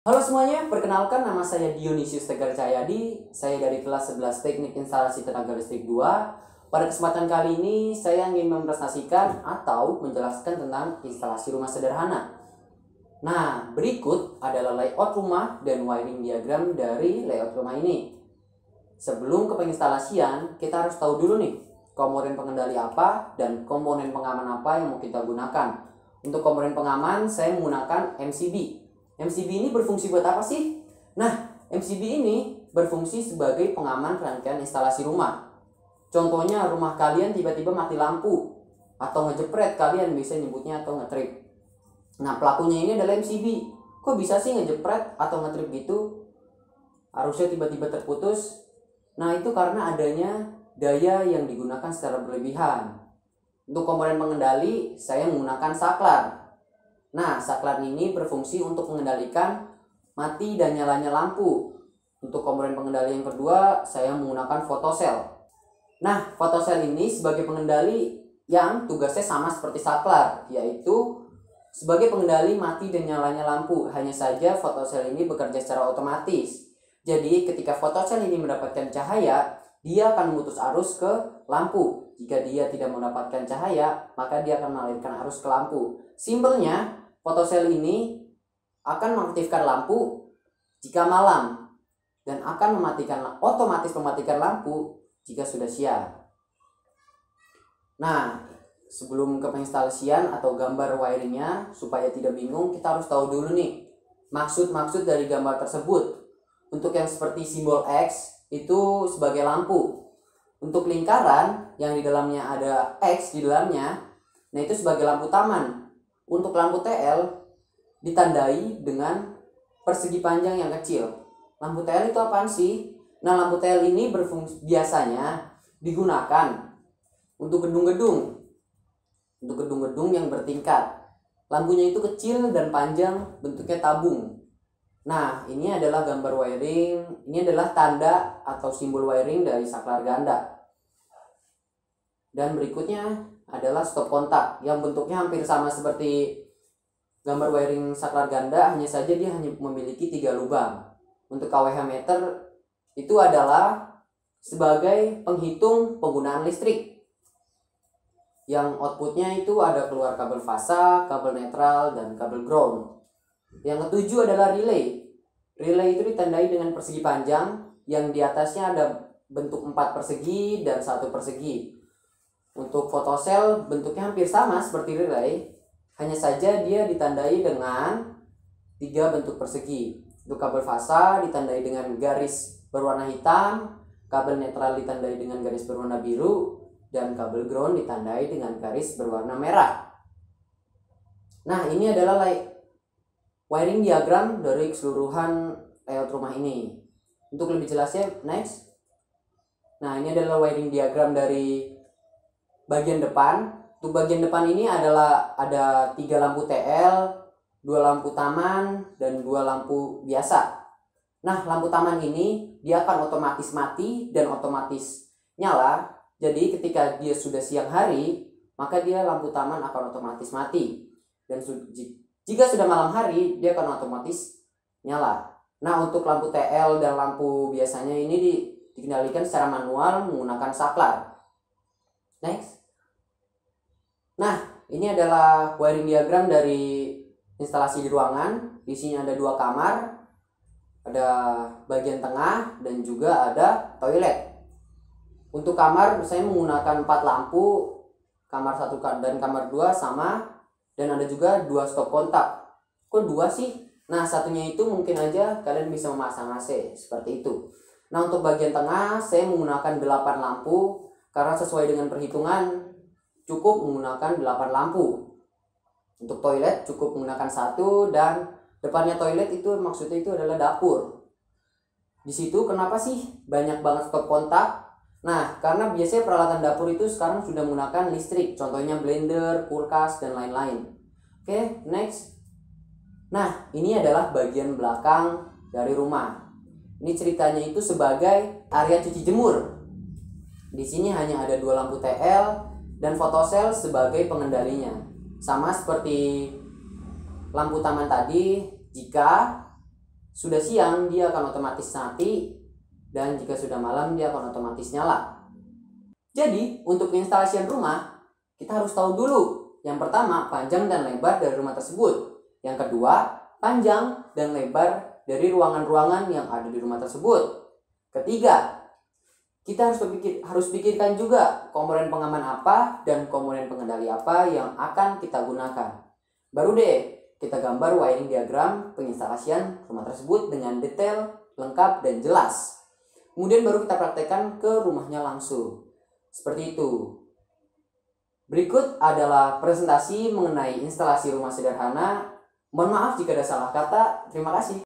Halo semuanya, perkenalkan nama saya Dionysius Tegar Cahyadi. Saya dari kelas 11 Teknik Instalasi Tenaga Listrik 2. Pada kesempatan kali ini, saya ingin mempresentasikan atau menjelaskan tentang instalasi rumah sederhana. Nah, berikut adalah layout rumah dan wiring diagram dari layout rumah ini. Sebelum ke penginstalasian, kita harus tahu dulu nih, komponen pengendali apa dan komponen pengaman apa yang mau kita gunakan. Untuk komponen pengaman, saya menggunakan MCB. MCB ini berfungsi buat apa sih? Nah, MCB ini berfungsi sebagai pengaman rangkaian instalasi rumah. Contohnya rumah kalian tiba-tiba mati lampu atau ngejepret, kalian bisa nyebutnya atau ngetrip. Nah, pelakunya ini adalah MCB. Kok bisa sih ngejepret atau ngetrip gitu? Arusnya tiba-tiba terputus. Nah, itu karena adanya daya yang digunakan secara berlebihan. Untuk komponen pengendali, saya menggunakan saklar. Nah, saklar ini berfungsi untuk mengendalikan mati dan nyalanya lampu. Untuk komponen pengendali yang kedua, saya menggunakan fotosel. Nah, fotosel ini sebagai pengendali yang tugasnya sama seperti saklar, yaitu sebagai pengendali mati dan nyalanya lampu. Hanya saja fotosel ini bekerja secara otomatis. Jadi, ketika fotosel ini mendapatkan cahaya, dia akan memutus arus ke lampu. Jika dia tidak mendapatkan cahaya, maka dia akan mengalirkan arus ke lampu. Simpelnya, fotosel ini akan mengaktifkan lampu jika malam dan akan otomatis mematikan lampu jika sudah siang. Nah, sebelum ke penginstalasian atau gambar wiringnya, supaya tidak bingung, kita harus tahu dulu nih maksud dari gambar tersebut. Untuk yang seperti simbol X itu sebagai lampu. Untuk lingkaran yang di dalamnya ada X di dalamnya, nah itu sebagai lampu taman. Untuk lampu TL ditandai dengan persegi panjang yang kecil. Lampu TL itu apaan sih? Nah, lampu TL ini biasanya digunakan untuk gedung-gedung. Untuk gedung-gedung yang bertingkat. Lampunya itu kecil dan panjang, bentuknya tabung. Nah, ini adalah gambar wiring. Ini adalah tanda atau simbol wiring dari saklar ganda. Dan berikutnya adalah stop kontak yang bentuknya hampir sama seperti gambar wiring saklar ganda, hanya saja dia hanya memiliki 3 lubang. Untuk kWh meter itu adalah sebagai penghitung penggunaan listrik, yang outputnya itu ada keluar kabel fasa, kabel netral, dan kabel ground. Yang ketujuh adalah relay. Relay itu ditandai dengan persegi panjang yang di atasnya ada bentuk 4 persegi dan 1 persegi. Untuk fotosel bentuknya hampir sama seperti relay, hanya saja dia ditandai dengan 3 bentuk persegi. Untuk kabel fasa ditandai dengan garis berwarna hitam, kabel netral ditandai dengan garis berwarna biru, dan kabel ground ditandai dengan garis berwarna merah. Nah, ini adalah wiring diagram dari keseluruhan layout rumah ini. Untuk lebih jelasnya, next. Nah, ini adalah wiring diagram dari bagian depan. Untuk bagian depan ini adalah ada 3 lampu TL, 2 lampu taman, dan 2 lampu biasa. Nah, lampu taman ini dia akan otomatis mati dan otomatis nyala. Jadi ketika dia sudah siang hari, maka dia lampu taman akan otomatis mati. Dan jika sudah malam hari, dia akan otomatis nyala. Nah, untuk lampu TL dan lampu biasanya ini dikendalikan secara manual menggunakan saklar. Next. Nah, ini adalah wiring diagram dari instalasi di ruangan. Di sini ada 2 kamar, ada bagian tengah, dan juga ada toilet. Untuk kamar saya menggunakan 4 lampu, kamar 1 dan kamar 2 sama, dan ada juga 2 stop kontak. Kok 2 sih? Nah, satunya itu mungkin aja kalian bisa memasang AC, seperti itu. Nah, untuk bagian tengah saya menggunakan 8 lampu, karena sesuai dengan perhitungan cukup menggunakan 8 lampu. Untuk toilet cukup menggunakan 1, dan depannya toilet itu maksudnya itu adalah dapur. Di situ kenapa sih banyak banget stop kontak? Nah, karena biasanya peralatan dapur itu sekarang sudah menggunakan listrik, contohnya blender, kulkas, dan lain-lain. Oke, next. Nah, ini adalah bagian belakang dari rumah. Ini ceritanya itu sebagai area cuci jemur. Di sini hanya ada 2 lampu TL dan fotosel sebagai pengendalinya. Sama seperti lampu taman tadi, jika sudah siang dia akan otomatis mati, dan jika sudah malam dia akan otomatis nyala. Jadi untuk penginstalasian rumah kita harus tahu dulu, yang pertama panjang dan lebar dari rumah tersebut, yang kedua panjang dan lebar dari ruangan-ruangan yang ada di rumah tersebut, ketiga kita harus pikirkan juga komponen pengaman apa dan komponen pengendali apa yang akan kita gunakan. Baru deh kita gambar wiring diagram penginstalasian rumah tersebut dengan detail, lengkap, dan jelas. Kemudian baru kita praktekkan ke rumahnya langsung. Seperti itu. Berikut adalah presentasi mengenai instalasi rumah sederhana. Mohon maaf jika ada salah kata. Terima kasih.